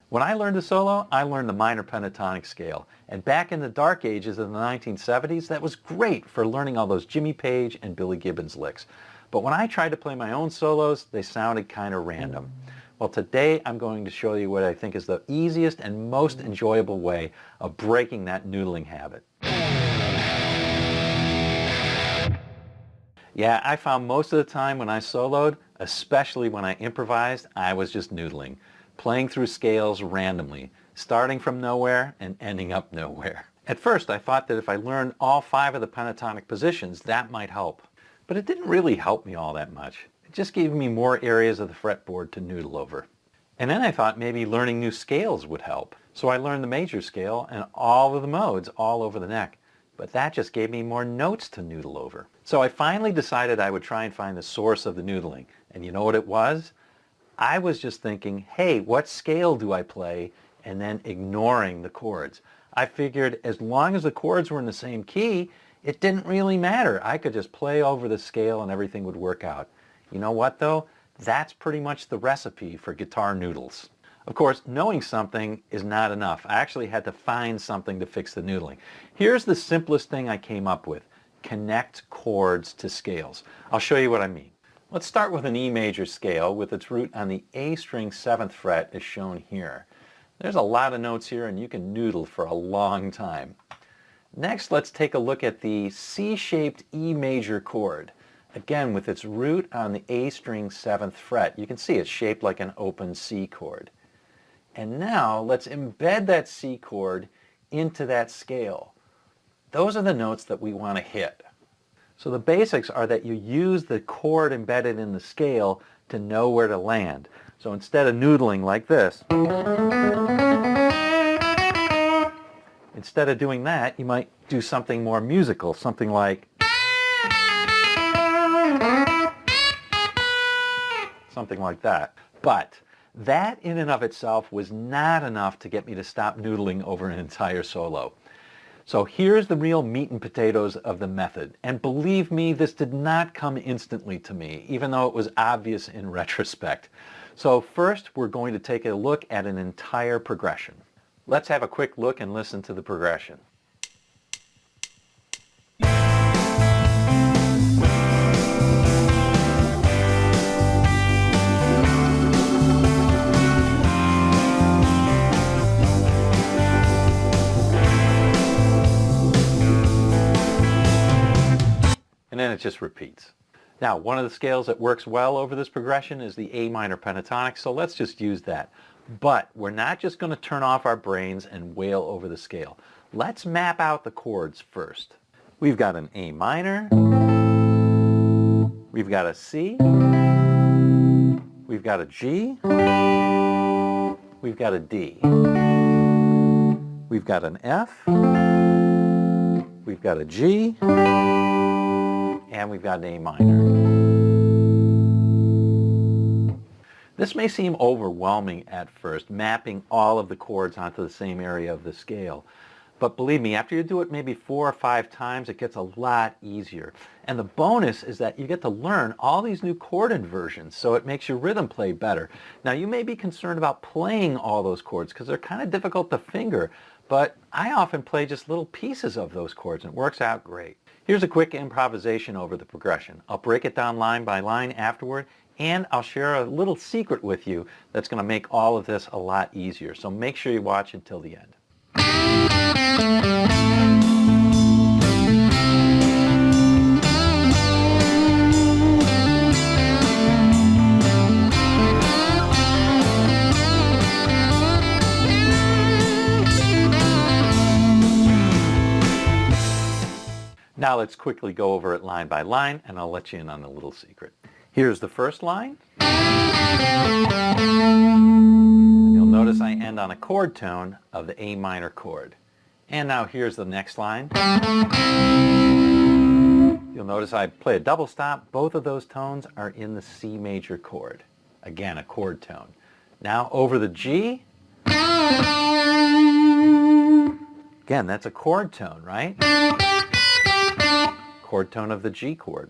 When I learned to solo, I learned the minor pentatonic scale. And back in the dark ages of the 1970s, that was great for learning all those Jimmy Page and Billy Gibbons licks. But when I tried to play my own solos, they sounded kind of random. Well, today I'm going to show you what I think is the easiest and most enjoyable way of breaking that noodling habit. Yeah, I found most of the time when I soloed, especially when I improvised, I was just noodling, playing through scales randomly, starting from nowhere and ending up nowhere. At first I thought that if I learned all 5 of the pentatonic positions, that might help. But it didn't really help me all that much. It just gave me more areas of the fretboard to noodle over. And then I thought maybe learning new scales would help. So I learned the major scale and all of the modes all over the neck. But that just gave me more notes to noodle over. So I finally decided I would try and find the source of the noodling. And you know what it was? I was just thinking, hey, what scale do I play? And then ignoring the chords. I figured as long as the chords were in the same key, it didn't really matter. I could just play over the scale and everything would work out. You know what though? That's pretty much the recipe for guitar noodles. Of course, knowing something is not enough. I actually had to find something to fix the noodling. Here's the simplest thing I came up with. Connect chords to scales. I'll show you what I mean. Let's start with an E major scale with its root on the A string 7th fret as shown here. There's a lot of notes here and you can noodle for a long time. Next, let's take a look at the C-shaped E major chord. Again, with its root on the A string 7th fret. You can see it's shaped like an open C chord. And now let's embed that C chord into that scale. Those are the notes that we want to hit. So the basics are that you use the chord embedded in the scale to know where to land. So instead of noodling like this, instead of doing that, you might do something more musical, something like that. But that in and of itself was not enough to get me to stop noodling over an entire solo. So here's the real meat and potatoes of the method. And believe me, this did not come instantly to me, even though it was obvious in retrospect. So first, we're going to take a look at an entire progression. Let's have a quick look and listen to the progression. And then it just repeats. Now, one of the scales that works well over this progression is the A minor pentatonic, so let's just use that. But we're not just going to turn off our brains and wail over the scale. Let's map out the chords first. We've got an A minor, we've got a C, we've got a G, we've got a D, we've got an F, we've got a G, and we've got an A minor. This may seem overwhelming at first, mapping all of the chords onto the same area of the scale. But believe me, after you do it maybe 4 or 5 times, it gets a lot easier. And the bonus is that you get to learn all these new chord inversions, so it makes your rhythm play better. Now, you may be concerned about playing all those chords because they're kind of difficult to finger, but I often play just little pieces of those chords and it works out great. Here's a quick improvisation over the progression. I'll break it down line by line afterward, and I'll share a little secret with you that's going to make all of this a lot easier. So make sure you watch until the end. Now let's quickly go over it line by line, and I'll let you in on a little secret. Here's the first line. And you'll notice I end on a chord tone of the A minor chord. And now here's the next line. You'll notice I play a double stop. Both of those tones are in the C major chord. Again, a chord tone. Now over the G. Again, that's a chord tone, right? Chord tone of the G chord.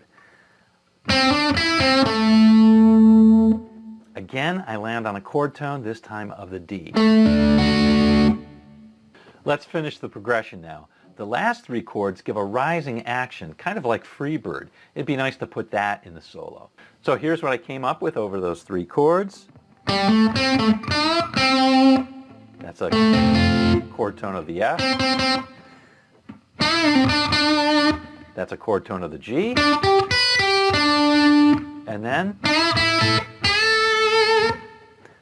Again, again, I land on a chord tone, this time of the D. Let's finish the progression now. The last 3 chords give a rising action, kind of like Freebird. It'd be nice to put that in the solo. So here's what I came up with over those 3 chords. That's a chord tone of the F. That's a chord tone of the G. And then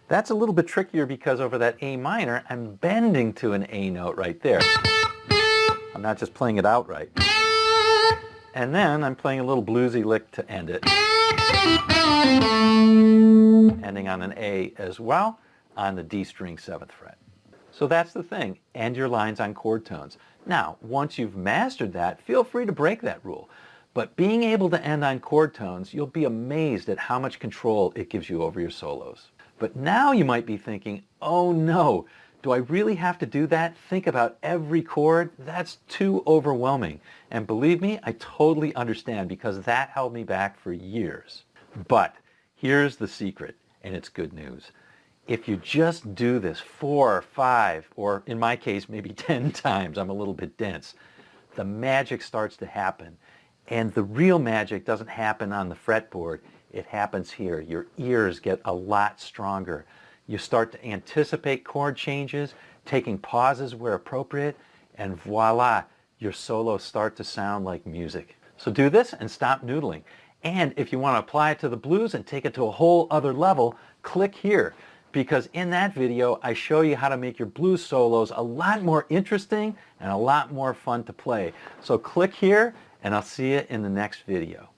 that's a little bit trickier because over that A minor, I'm bending to an A note right there. I'm not just playing it outright. And then I'm playing a little bluesy lick to end it. Ending on an A as well on the D string 7th fret. So that's the thing, end your lines on chord tones. Now, once you've mastered that, feel free to break that rule. But being able to end on chord tones, you'll be amazed at how much control it gives you over your solos. But now you might be thinking, oh no, do I really have to do that? Think about every chord? That's too overwhelming. And believe me, I totally understand because that held me back for years. But here's the secret, and it's good news. If you just do this 4 or 5, or in my case, maybe 10 times, I'm a little bit dense, the magic starts to happen. And the real magic doesn't happen on the fretboard. It happens here. Your ears get a lot stronger. You start to anticipate chord changes, taking pauses where appropriate, and voila, your solos start to sound like music. So do this and stop noodling. And if you want to apply it to the blues and take it to a whole other level, click here. Because in that video, I show you how to make your blues solos a lot more interesting and a lot more fun to play. So click here, and I'll see you in the next video.